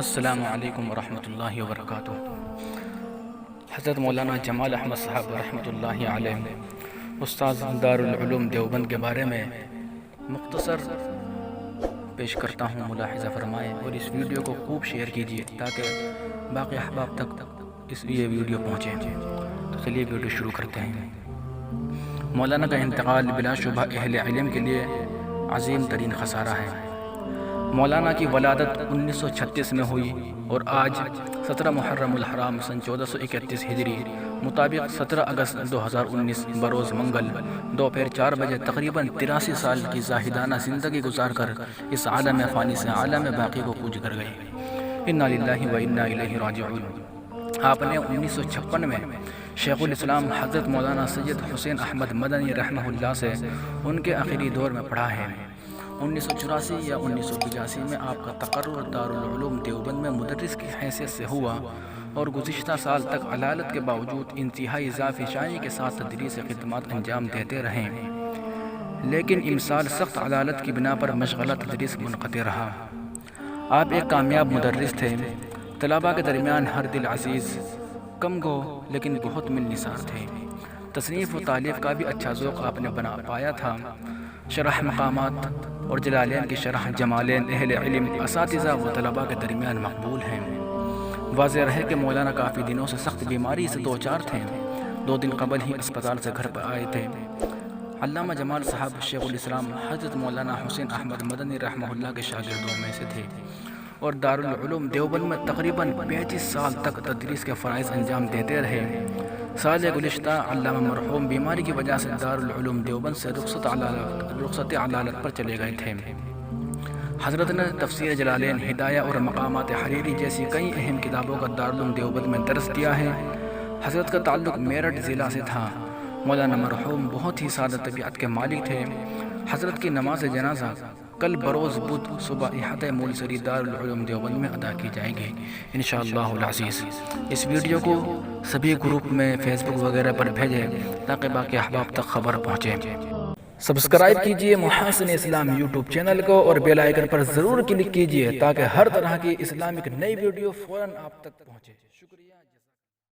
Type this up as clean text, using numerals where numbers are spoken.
السلام علیکم ورحمۃ اللہ وبرکاتہ۔ حضرت مولانا جمال احمد صاحب رحمۃ اللہ علیہ استاد دارالعلوم دیوبند کے بارے میں مختصر پیش کرتا ہوں، ملاحظہ فرمائیں اور اس ویڈیو کو خوب شیئر کیجیے تاکہ باقی احباب تک یہ ویڈیو پہنچے۔ تو چلیے ویڈیو شروع کرتے ہیں۔ مولانا کا انتقال بلا شبہ اہل علم کے لیے عظیم ترین خسارہ ہے۔ مولانا کی ولادت 1936 میں ہوئی اور آج 17 محرم الحرام سن 1431 ہجری مطابق 17 اگست 2019 بروز منگل دوپہر 4 بجے تقریباً 83 سال کی زاہدانہ زندگی گزار کر اس عالم فانی سے عالم باقی کو کوچ کر گئے۔ انا للہ و انا الیہ راجعون۔ آپ نے 1956 میں شیخ الاسلام حضرت مولانا سید حسین احمد مدنی رحمہ اللہ سے ان کے آخری دور میں پڑھا ہے۔ 1984 یا 1985 میں آپ کا تقرر دارالعلوم دیوبند میں مدرس کی حیثیت سے ہوا اور گزشتہ سال تک علالت کے باوجود انتہائی اضافی شانی کے ساتھ تدریس خدمات انجام دیتے رہے، لیکن امسال سخت علالت کی بنا پر مشغلہ تدریس منقطع رہا۔ آپ ایک کامیاب مدرس تھے، طلباء کے درمیان ہر دل عزیز، کم گو لیکن بہت مل نثار تھے۔ تصنیف و تالیف کا بھی اچھا ذوق آپ نے بنا پایا تھا۔ شرح مقامات اور جلالین کی شرح جمالین اہل علم، اساتذہ و طلباء کے درمیان مقبول ہیں۔ واضح رہے کہ مولانا کافی دنوں سے سخت بیماری سے دوچار تھے، 2 دن قبل ہی اسپتال سے گھر پر آئے تھے۔ علامہ جمال صاحب شیخ الاسلام حضرت مولانا حسین احمد مدنی رحمہ اللہ کے شاگردوں میں سے تھے اور دارالعلوم دیوبند میں تقریباً 35 سال تک تدریس کے فرائض انجام دیتے رہے۔ سال گزشتہ علامہ مرحوم بیماری کی وجہ سے دارالعلوم دیوبند سے رخصت علالت پر چلے گئے تھے۔ حضرت نے تفسیر جلالین، ہدایہ اور مقامات حریری جیسی کئی اہم کتابوں کا دارالعلوم دیوبند میں درس دیا ہے۔ حضرت کا تعلق میرٹھ ضلع سے تھا۔ مولانا مرحوم بہت ہی سادہ طبیعت کے مالک تھے۔ حضرت کی نماز جنازہ کل بروز بدھ صبح احاطہ مولسری دارالعلوم دیوبند میں ادا کی جائے گی انشاءاللہ العزیز۔ اس ویڈیو کو سبھی گروپ میں فیس بک وغیرہ پر بھیجیں تاکہ باقی احباب تک خبر پہنچے۔ سبسکرائب کیجئے محاسن اسلام یوٹیوب چینل کو اور بیل آئیکن پر ضرور کلک کیجئے تاکہ ہر طرح کی اسلامک نئی ویڈیو فوراً آپ تک پہنچے۔ شکریہ۔